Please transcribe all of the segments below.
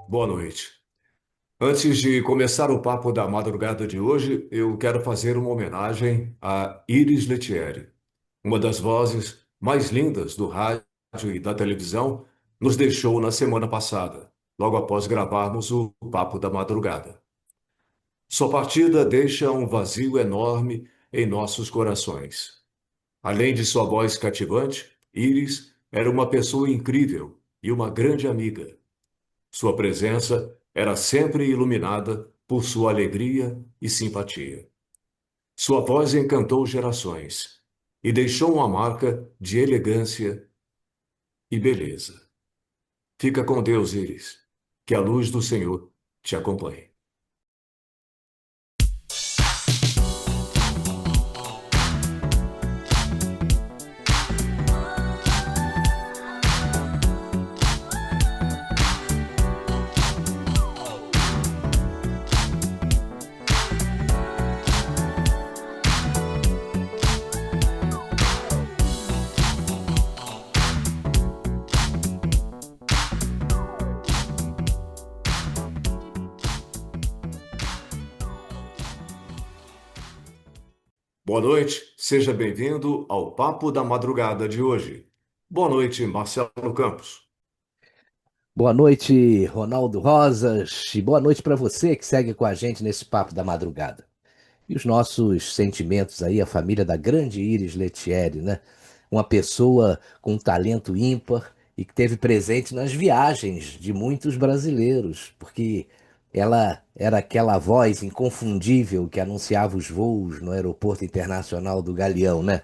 Boa noite. Antes de começar o papo da madrugada de hoje, eu quero fazer uma homenagem a Iris Letieri, uma das vozes mais lindas do rádio e da televisão, nos deixou na semana passada, logo após gravarmos o Papo da Madrugada. Sua partida deixa um vazio enorme em nossos corações. Além de sua voz cativante, Iris era uma pessoa incrível e uma grande amiga. Sua presença era sempre iluminada por sua alegria e simpatia. Sua voz encantou gerações e deixou uma marca de elegância e beleza. Fica com Deus, Iris. Que a luz do Senhor te acompanhe. Boa noite, seja bem-vindo ao Papo da Madrugada de hoje. Boa noite, Marcelo Campos. Boa noite, Ronaldo Rosas, e boa noite para você que segue com a gente nesse papo da madrugada. E os nossos sentimentos aí, a família da grande Iris Letieri, né? Uma pessoa com um talento ímpar e que teve presente nas viagens de muitos brasileiros, porque ela era aquela voz inconfundível que anunciava os voos no Aeroporto Internacional do Galeão, né?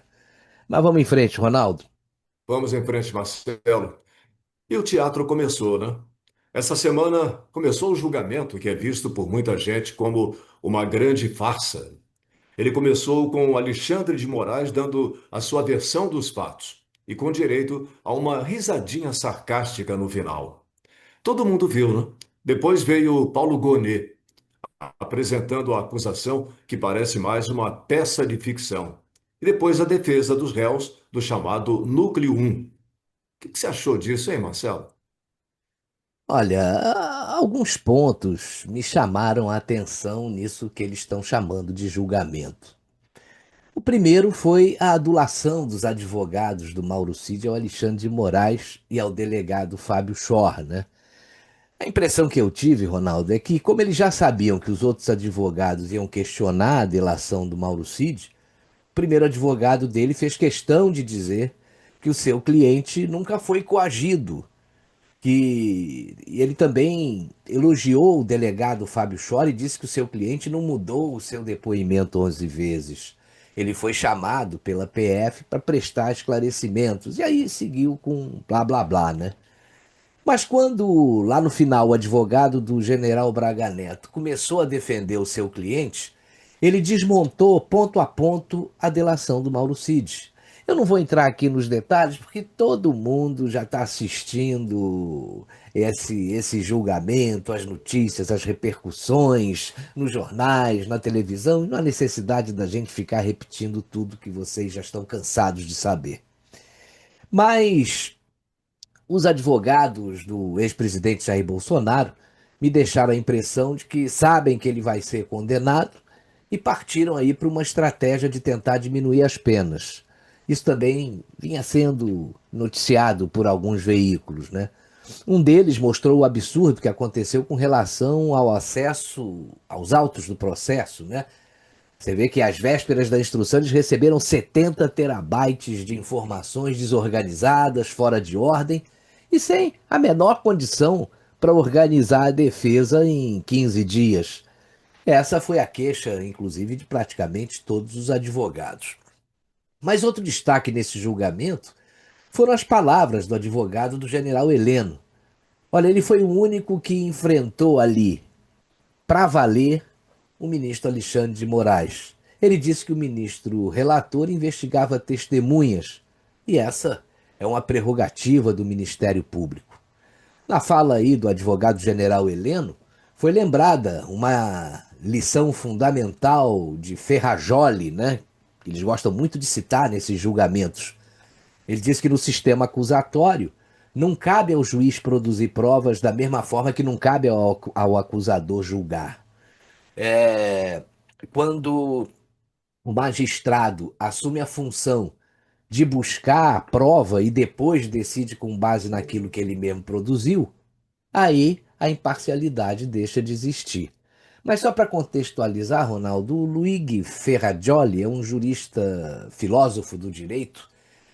Mas vamos em frente, Ronaldo. Vamos em frente, Marcelo. E o teatro começou, né? Essa semana começou o julgamento que é visto por muita gente como uma grande farsa. Ele começou com Alexandre de Moraes dando a sua versão dos fatos e com direito a uma risadinha sarcástica no final. Todo mundo viu, né? Depois veio Paulo Gonet apresentando a acusação que parece mais uma peça de ficção. E depois a defesa dos réus do chamado Núcleo 1. O que você achou disso, hein, Marcelo? Olha, alguns pontos me chamaram a atenção nisso que eles estão chamando de julgamento. O primeiro foi a adulação dos advogados do Mauro Cid ao Alexandre de Moraes e ao delegado Fábio Schor, né? A impressão que eu tive, Ronaldo, é que, como eles já sabiam que os outros advogados iam questionar a delação do Mauro Cid, o primeiro advogado dele fez questão de dizer que o seu cliente nunca foi coagido, que ele também elogiou o delegado Fábio Schor e disse que o seu cliente não mudou o seu depoimento 11 vezes. Ele foi chamado pela PF para prestar esclarecimentos e aí seguiu com blá blá blá, né? Mas quando lá no final o advogado do general Braga Neto começou a defender o seu cliente, ele desmontou ponto a ponto a delação do Mauro Cid. Eu não vou entrar aqui nos detalhes porque todo mundo já está assistindo esse julgamento, as notícias, as repercussões nos jornais, na televisão, e não há necessidade da gente ficar repetindo tudo que vocês já estão cansados de saber. Mas os advogados do ex-presidente Jair Bolsonaro me deixaram a impressão de que sabem que ele vai ser condenado e partiram aí para uma estratégia de tentar diminuir as penas. Isso também vinha sendo noticiado por alguns veículos, né? Um deles mostrou o absurdo que aconteceu com relação ao acesso aos autos do processo, né? Você vê que às vésperas da instrução eles receberam 70 terabytes de informações desorganizadas, fora de ordem e sem a menor condição para organizar a defesa em 15 dias. Essa foi a queixa, inclusive, de praticamente todos os advogados. Mas outro destaque nesse julgamento foram as palavras do advogado do general Heleno. Olha, ele foi o único que enfrentou ali, para valer, o ministro Alexandre de Moraes. Ele disse que o ministro relator investigava testemunhas e essa é uma prerrogativa do Ministério Público. Na fala aí do advogado-general Heleno, foi lembrada uma lição fundamental de Ferrajoli, né? Que eles gostam muito de citar nesses julgamentos. Ele diz que no sistema acusatório, Não cabe ao juiz produzir provas da mesma forma que não cabe ao acusador julgar. É, quando o magistrado assume a função de buscar a prova e depois decide com base naquilo que ele mesmo produziu, aí a imparcialidade deixa de existir. Mas só para contextualizar, Ronaldo, o Luigi Ferrajoli é um jurista, filósofo do direito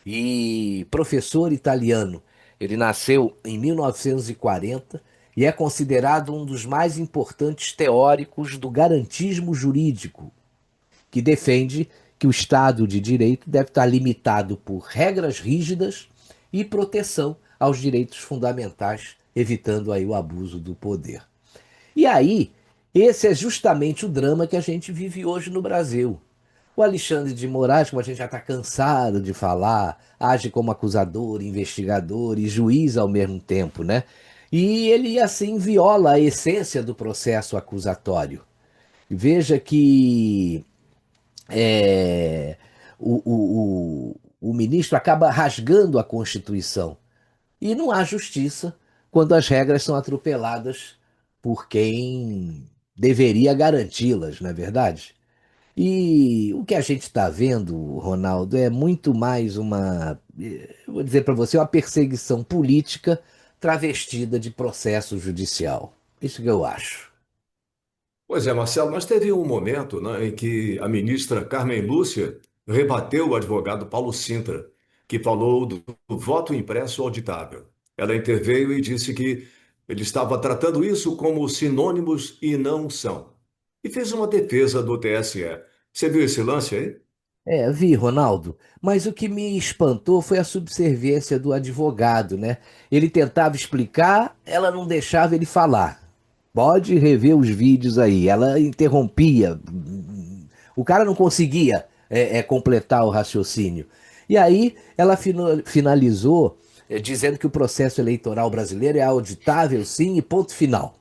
e professor italiano. Ele nasceu em 1940 e é considerado um dos mais importantes teóricos do garantismo jurídico, que defende que o Estado de Direito deve estar limitado por regras rígidas e proteção aos direitos fundamentais, evitando aí o abuso do poder. E aí, esse é justamente o drama que a gente vive hoje no Brasil. O Alexandre de Moraes, como a gente já está cansado de falar, age como acusador, investigador e juiz ao mesmo tempo, né? E ele, assim, viola a essência do processo acusatório. Veja que é, o ministro acaba rasgando a Constituição. E não há justiça quando as regras são atropeladas por quem deveria garanti-las, não é verdade? E o que a gente está vendo, Ronaldo, é muito mais uma, vou dizer para você, uma perseguição política travestida de processo judicial. Isso que eu acho. Pois é, Marcelo, mas teve um momento, né, em que a ministra Carmen Lúcia rebateu o advogado Paulo Sintra, que falou do voto impresso auditável. Ela interveio e disse que ele estava tratando isso como sinônimos e não são. E fez uma defesa do TSE. Você viu esse lance aí? É, vi, Ronaldo, mas o que me espantou foi a subserviência do advogado, né? Ele tentava explicar, ela não deixava ele falar. Pode rever os vídeos aí. Ela interrompia. O cara não conseguia completar o raciocínio. E aí ela finalizou dizendo que o processo eleitoral brasileiro é auditável, sim, e ponto final.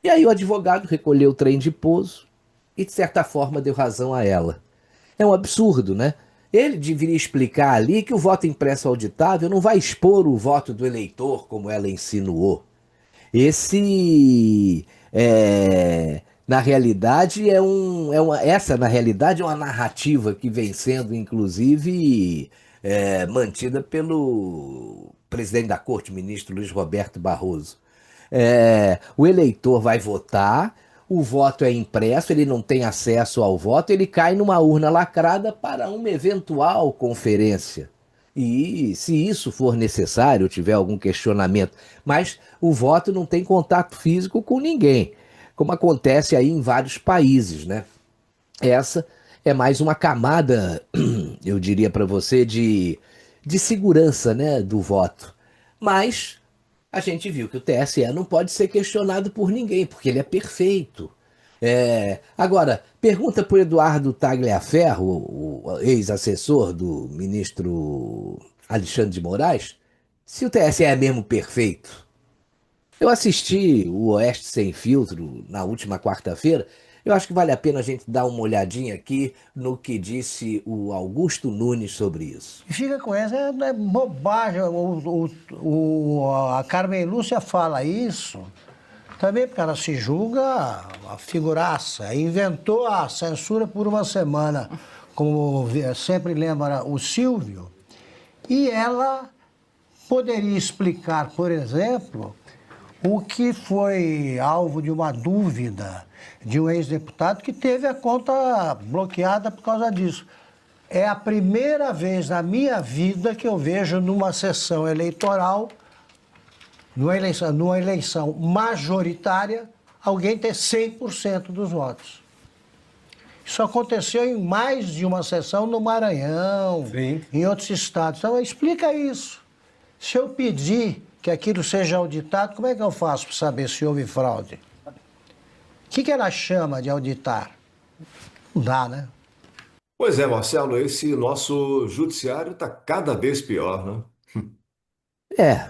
E aí o advogado recolheu o trem de pouso e, de certa forma, deu razão a ela. É um absurdo, né? Ele deveria explicar ali que o voto impresso auditável não vai expor o voto do eleitor, como ela insinuou. Esse, na realidade, essa, na realidade, é uma narrativa que vem sendo, inclusive, mantida pelo presidente da Corte, ministro Luiz Roberto Barroso. O eleitor vai votar, o voto é impresso, ele não tem acesso ao voto, ele cai numa urna lacrada para uma eventual conferência. E se isso for necessário, tiver algum questionamento, mas o voto não tem contato físico com ninguém, como acontece aí em vários países, né? Essa é mais uma camada, eu diria para você, de segurança, né, do voto. Mas a gente viu que o TSE não pode ser questionado por ninguém, porque ele é perfeito. Agora, pergunta para o Eduardo Tagliaferro, o ex-assessor do ministro Alexandre de Moraes, se o TSE é mesmo perfeito. Eu assisti o Oeste Sem Filtro na última quarta-feira. Eu acho que vale a pena a gente dar uma olhadinha aqui no que disse o Augusto Nunes sobre isso. E fica com essa, é bobagem. A Carmen Lúcia fala isso também porque ela se julga a figuraça. Inventou a censura por uma semana, como sempre lembra o Silvio. E ela poderia explicar, por exemplo, o que foi alvo de uma dúvida de um ex-deputado que teve a conta bloqueada por causa disso. É a primeira vez na minha vida que eu vejo numa sessão eleitoral, numa eleição majoritária, alguém ter 100% dos votos. Isso aconteceu em mais de uma sessão no Maranhão, sim, em outros estados. Então, explica isso. Se eu pedir que aquilo seja auditado, como é que eu faço para saber se houve fraude? O que ela chama de auditar? Não dá, né? Pois é, Marcelo, esse nosso judiciário está cada vez pior, né? É,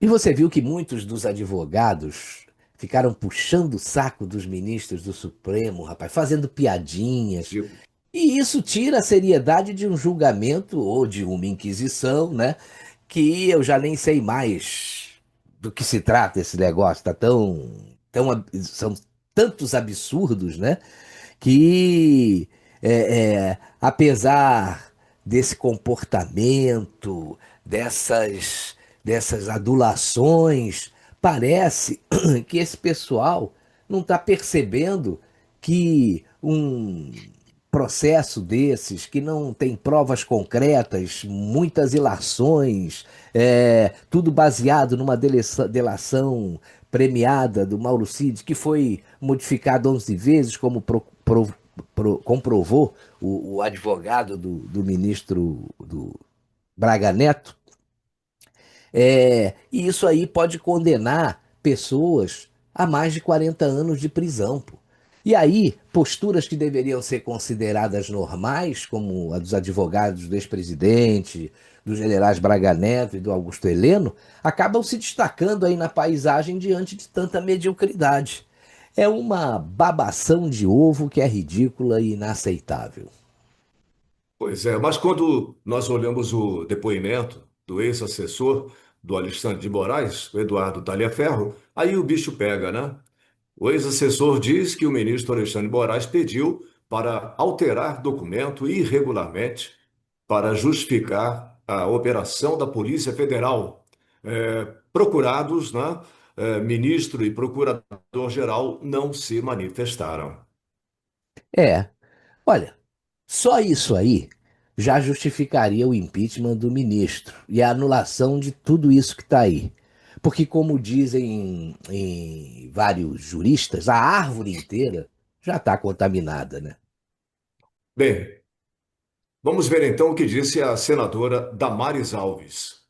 e você viu que muitos dos advogados ficaram puxando o saco dos ministros do Supremo, rapaz, fazendo piadinhas. Tipo, E isso tira a seriedade de um julgamento ou de uma inquisição, né? que eu já nem sei mais do que se trata esse negócio. Tá são tantos absurdos, né? Que apesar desse comportamento, dessas adulações, parece que esse pessoal não está percebendo que um processo desses, que não tem provas concretas, muitas ilações, tudo baseado numa delação premiada do Mauro Cid, que foi modificado 11 vezes, como comprovou o advogado do ministro do Braga Neto. E isso aí pode condenar pessoas a mais de 40 anos de prisão, pô. E aí, posturas que deveriam ser consideradas normais, como a dos advogados do ex-presidente, dos generais Braga Neto e do Augusto Heleno, acabam se destacando aí na paisagem diante de tanta mediocridade. É uma babação de ovo que é ridícula e inaceitável. Pois é, mas quando nós olhamos o depoimento do ex-assessor do Alexandre de Moraes, o Eduardo Talhaferro, aí o bicho pega, né? O ex-assessor diz que o ministro Alexandre de Moraes pediu para alterar documento irregularmente para justificar a operação da Polícia Federal. Procurados, né? Ministro e procurador-geral não se manifestaram. É, olha, só isso aí já justificaria o impeachment do ministro e a anulação de tudo isso que está aí. Porque, como dizem em vários juristas, a árvore inteira já está contaminada, né? Bem, vamos ver então o que disse a senadora Damares Alves.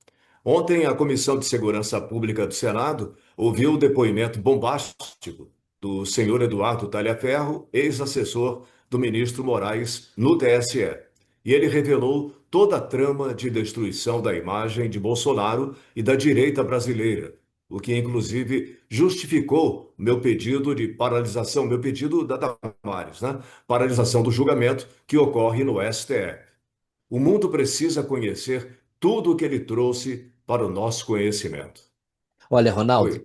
Ontem, a Comissão de Segurança Pública do Senado ouviu o depoimento bombástico do senhor Eduardo Talhaferro, ex-assessor do ministro Moraes no TSE. E ele revelou toda a trama de destruição da imagem de Bolsonaro e da direita brasileira, o que inclusive justificou meu pedido de paralisação, meu pedido da Damares, né? Paralisação do julgamento que ocorre no STF. O mundo precisa conhecer tudo o que ele trouxe para o nosso conhecimento. Olha, Ronaldo, Oi.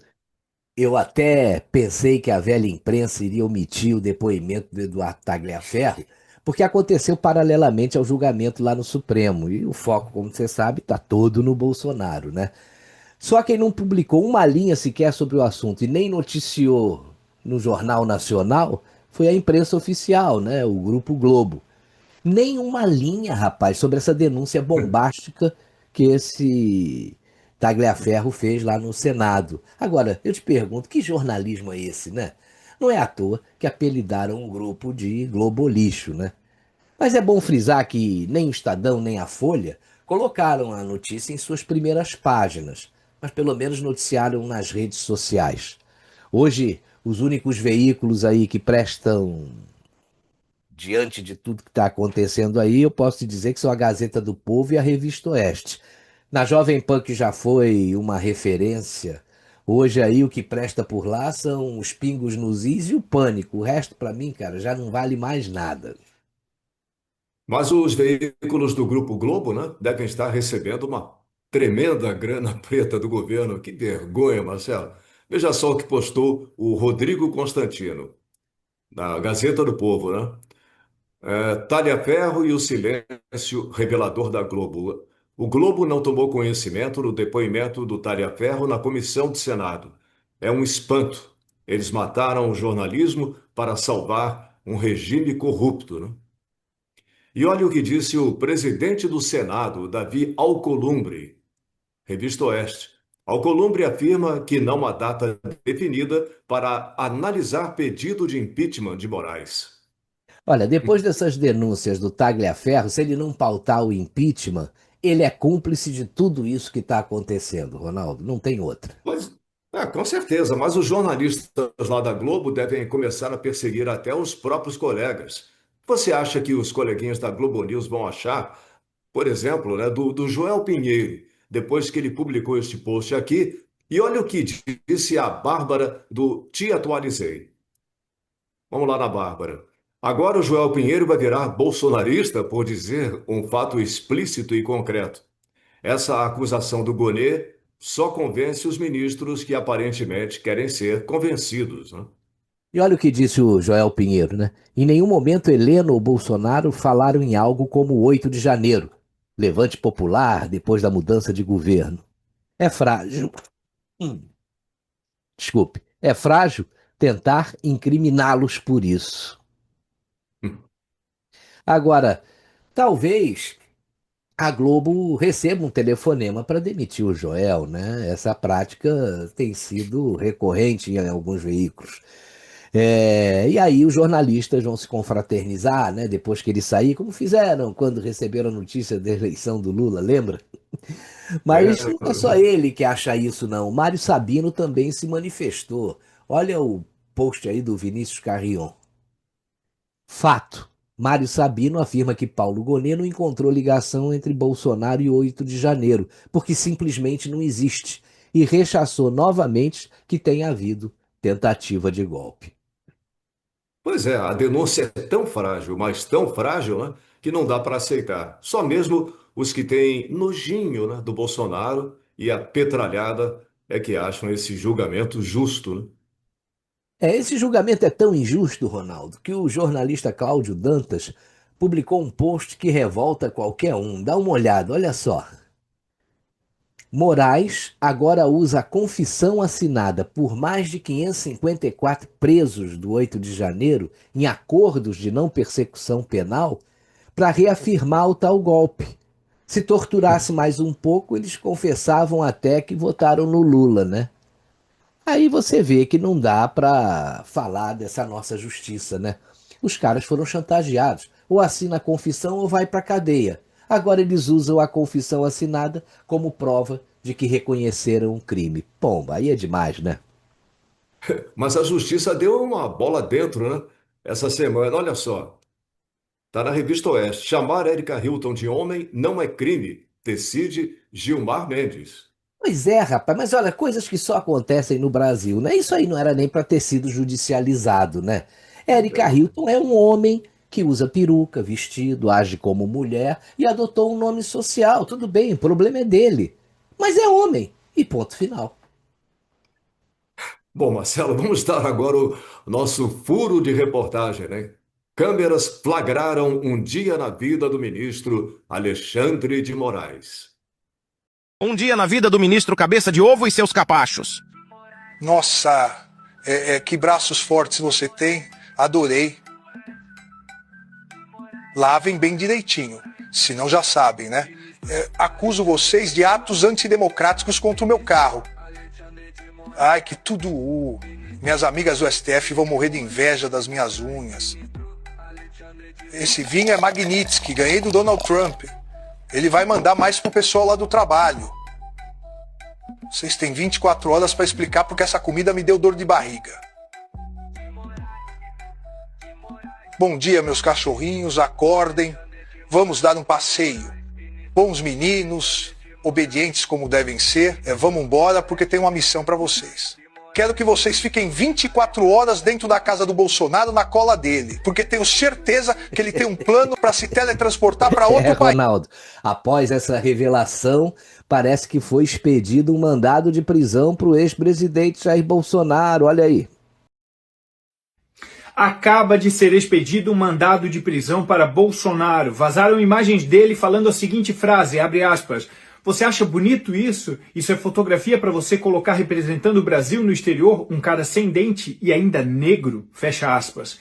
eu até pensei que a velha imprensa iria omitir o depoimento do Eduardo Tagliaferro, porque aconteceu paralelamente ao julgamento lá no Supremo. E o foco, como você sabe, está todo no Bolsonaro, né? Só quem não publicou uma linha sequer sobre o assunto e nem noticiou no Jornal Nacional foi a imprensa oficial, né? O Grupo Globo. Nem uma linha, rapaz, sobre essa denúncia bombástica que esse Tagliaferro fez lá no Senado. Agora, eu te pergunto, que jornalismo é esse, né? Não é à toa que apelidaram um grupo de Globolixo, né? Mas é bom frisar que nem o Estadão nem a Folha colocaram a notícia em suas primeiras páginas, mas pelo menos noticiaram nas redes sociais. Hoje, os únicos veículos aí que prestam diante de tudo que está acontecendo aí, eu posso te dizer que são a Gazeta do Povo e a Revista Oeste. Na Jovem Pan, que já foi uma referência, hoje aí o que presta por lá são os pingos nos is e o pânico. O resto, para mim, cara, já não vale mais nada. Mas os veículos do Grupo Globo, né, devem estar recebendo uma tremenda grana preta do governo. Que vergonha, Marcelo. Veja só o que postou o Rodrigo Constantino, na Gazeta do Povo, né? Talhaferro e o silêncio revelador da Globo. O Globo não tomou conhecimento do depoimento do Talhaferro na comissão do Senado. É um espanto. Eles mataram o jornalismo para salvar um regime corrupto, né? E olha o que disse o presidente do Senado, Davi Alcolumbre, Revista Oeste. Alcolumbre afirma que não há data definida para analisar pedido de impeachment de Moraes. Olha, depois dessas denúncias do Tagliaferro, se ele não pautar o impeachment, ele é cúmplice de tudo isso que está acontecendo, Ronaldo. Não tem outra. Mas, com certeza, mas os jornalistas lá da Globo devem começar a perseguir até os próprios colegas. Você acha que os coleguinhas da Globo News vão achar, por exemplo, né, do Joel Pinheiro, depois que ele publicou este post aqui, e olha o que disse a Bárbara do Te Atualizei. Vamos lá na Bárbara. Agora o Joel Pinheiro vai virar bolsonarista por dizer um fato explícito e concreto. Essa acusação do Gonê só convence os ministros que aparentemente querem ser convencidos, né? E olha o que disse o Joel Pinheiro, né? Em nenhum momento Heleno ou Bolsonaro falaram em algo como o 8 de janeiro, levante popular depois da mudança de governo. É frágil. Hum, Desculpe. É frágil tentar incriminá-los por isso. Agora, talvez a Globo receba um telefonema para demitir o Joel, né? Essa prática tem sido recorrente em alguns veículos. E aí os jornalistas vão se confraternizar, né? Depois que ele sair, como fizeram quando receberam a notícia da eleição do Lula, lembra? É, Mas não é só ele que acha isso, não. O Mário Sabino também se manifestou. Olha o post aí do Vinícius Carrion. Fato. Mário Sabino afirma que Paulo Gonet não encontrou ligação entre Bolsonaro e 8 de janeiro, porque simplesmente não existe, e rechaçou novamente que tenha havido tentativa de golpe. pois é, a denúncia é tão frágil, mas tão frágil, né, que não dá para aceitar. Só mesmo os que têm nojinho, né, do Bolsonaro e a petralhada é que acham esse julgamento justo, né? Esse julgamento é tão injusto, Ronaldo, que o jornalista Cláudio Dantas publicou um post que revolta qualquer um. Dá uma olhada, olha só. Moraes agora usa a confissão assinada por mais de 554 presos do 8 de janeiro em acordos de não persecução penal para reafirmar o tal golpe. Se torturasse mais um pouco, eles confessavam até que votaram no Lula, né? Aí você vê que não dá para falar dessa nossa justiça, né? Os caras foram chantageados. Ou assina a confissão ou vai para cadeia. Agora eles usam a confissão assinada como prova de que reconheceram um crime. Pomba, aí é demais, né? Mas a justiça deu uma bola dentro, né? Essa semana, olha só. Tá na revista Oeste. Chamar Érica Hilton de homem não é crime. Decide Gilmar Mendes. Pois é, rapaz, mas olha, coisas que só acontecem no Brasil, né? Isso aí não era nem para ter sido judicializado, né? Érica Hilton é um homem que usa peruca, vestido, age como mulher e adotou um nome social. Tudo bem, o problema é dele. Mas é homem. E ponto final. Bom, Marcelo, vamos dar agora o nosso furo de reportagem, né? Câmeras flagraram um dia na vida do ministro Alexandre de Moraes. Um dia na vida do ministro Cabeça de Ovo e seus capachos. Nossa, que braços fortes você tem. Adorei. Lavem bem direitinho, senão já sabem, né? Acuso vocês de atos antidemocráticos contra o meu carro. Ai, que tudo. Minhas amigas do STF vão morrer de inveja das minhas unhas. Esse vinho é Magnitsky, ganhei do Donald Trump. Ele vai mandar mais pro pessoal lá do trabalho. Vocês têm 24 horas para explicar porque essa comida me deu dor de barriga. Bom dia, meus cachorrinhos, acordem. Vamos dar um passeio. Bons meninos, obedientes como devem ser. Vamos embora porque tem uma missão para vocês. Quero que vocês fiquem 24 horas dentro da casa do Bolsonaro na cola dele, porque tenho certeza que ele tem um plano para se teletransportar para outro país. Ronaldo, após essa revelação, parece que foi expedido um mandado de prisão para o ex-presidente Jair Bolsonaro. Olha aí. Acaba de ser expedido um mandado de prisão para Bolsonaro. Vazaram imagens dele falando a seguinte frase, abre aspas, você acha bonito isso? Isso é fotografia para você colocar representando o Brasil no exterior, um cara sem dente e ainda negro? Fecha aspas.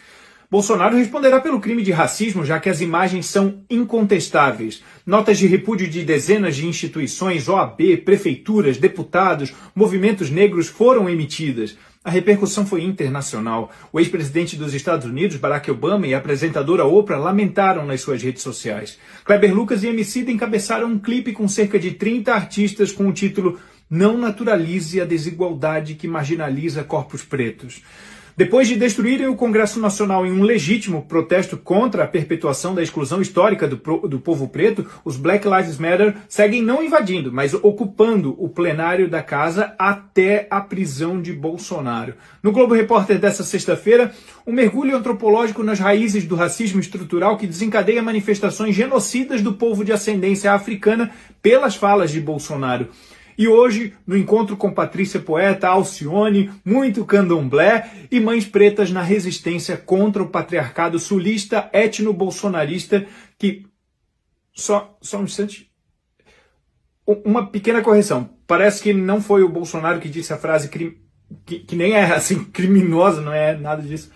Bolsonaro responderá pelo crime de racismo, já que as imagens são incontestáveis. Notas de repúdio de dezenas de instituições, OAB, prefeituras, deputados, movimentos negros foram emitidas. A repercussão foi internacional. O ex-presidente dos Estados Unidos, Barack Obama, e a apresentadora Oprah lamentaram nas suas redes sociais. Kleber Lucas e Emicida encabeçaram um clipe com cerca de 30 artistas com o título Não naturalize a desigualdade que marginaliza corpos pretos. Depois de destruírem o Congresso Nacional em um legítimo protesto contra a perpetuação da exclusão histórica do povo preto, os Black Lives Matter seguem não invadindo, mas ocupando o plenário da casa até a prisão de Bolsonaro. No Globo Repórter dessa sexta-feira, um mergulho antropológico nas raízes do racismo estrutural que desencadeia manifestações genocidas do povo de ascendência africana pelas falas de Bolsonaro. E hoje, no encontro com Patrícia Poeta, Alcione, muito candomblé e mães pretas na resistência contra o patriarcado sulista etno-bolsonarista que... Só um instante. Uma pequena correção. Parece que não foi o Bolsonaro que disse a frase que nem é assim criminosa, não é nada disso.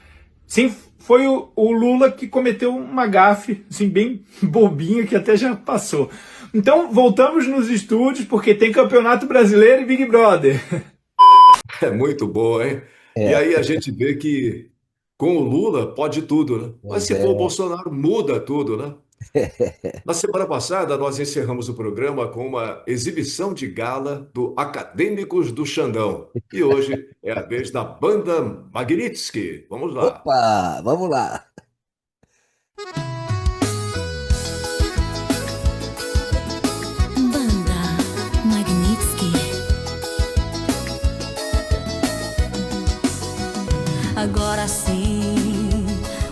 Sim, foi o Lula que cometeu uma gafe, assim, bem bobinha, que até já passou. Então, voltamos nos estúdios, porque tem Campeonato Brasileiro e Big Brother. É muito boa, hein? E aí a gente vê que com o Lula pode tudo, né? Mas Pois se for o é. Bolsonaro, muda tudo, né? Na semana passada, nós encerramos o programa com uma exibição de gala do Acadêmicos do Xandão. E hoje é a vez da banda Magnitsky. Vamos lá. Opa, vamos lá. Banda Magnitsky. Agora sim,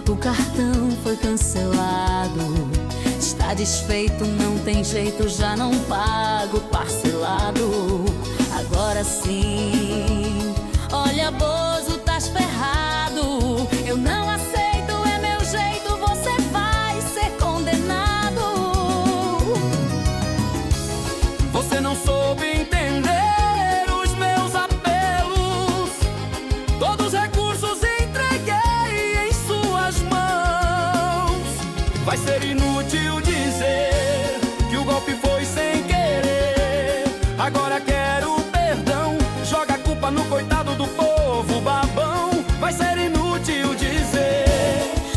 o cartão foi cancelado. Está desfeito, não tem jeito, já não pago parcelado. Agora sim, olha, Bozo, tás ferrado. Eu não aceito, é meu jeito, você vai ser condenado. Você não soube entender os meus apelos. Todos os recursos entreguei em suas mãos. Vai ser inútil dizer que o golpe foi sem querer. Agora quero perdão. Joga a culpa no coitado do povo babão. Vai ser inútil dizer,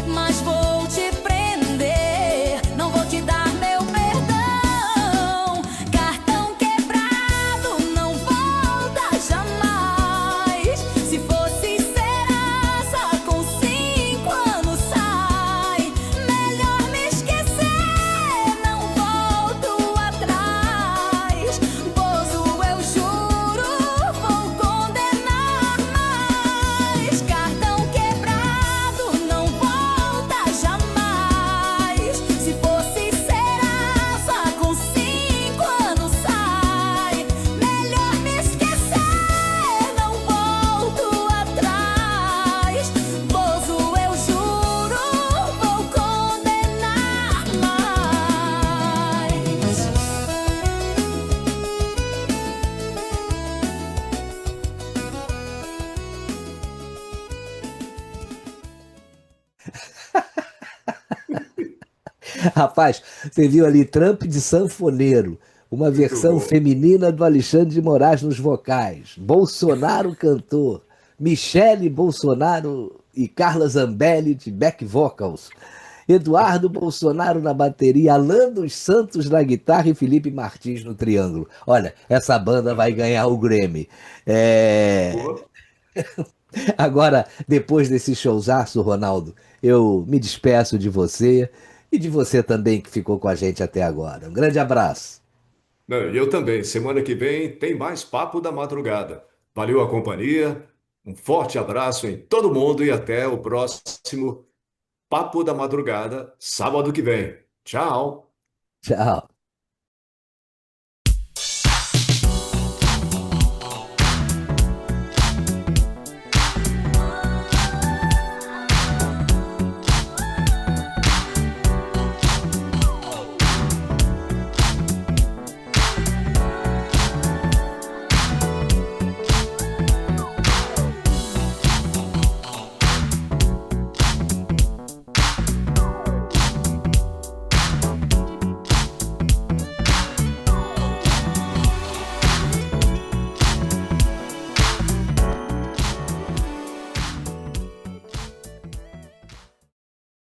mas vou te prender. Não vou te dar meu perdão. Cartão quebrado não volta jamais. Se fosse Serasa, com 5 anos sai. Melhor me esquecer, não volto atrás. Bozo, eu juro, vou condenar mais. Cartão quebrado não volta jamais. Se fosse Serasa, com 5 anos sai. Melhor me esquecer, não volto atrás. Bozo, eu juro, vou condenar mais. Rapaz, você viu ali Trump de sanfoneiro, uma Muito versão bom. feminina do Alexandre de Moraes nos vocais, Bolsonaro cantor, Michele Bolsonaro e Carla Zambelli de back vocals, Eduardo Bolsonaro na bateria, Alan dos Santos na guitarra e Felipe Martins no triângulo. Olha, essa banda vai ganhar o Grammy. É, Boa. Agora, depois desse showzaço, Ronaldo, eu me despeço de você e de você também que ficou com a gente até agora. Um grande abraço. Não, e eu também. Semana que vem tem mais Papo da Madrugada. Valeu a companhia. Um forte abraço em todo mundo e até o próximo Papo da Madrugada, sábado que vem. Tchau. Tchau.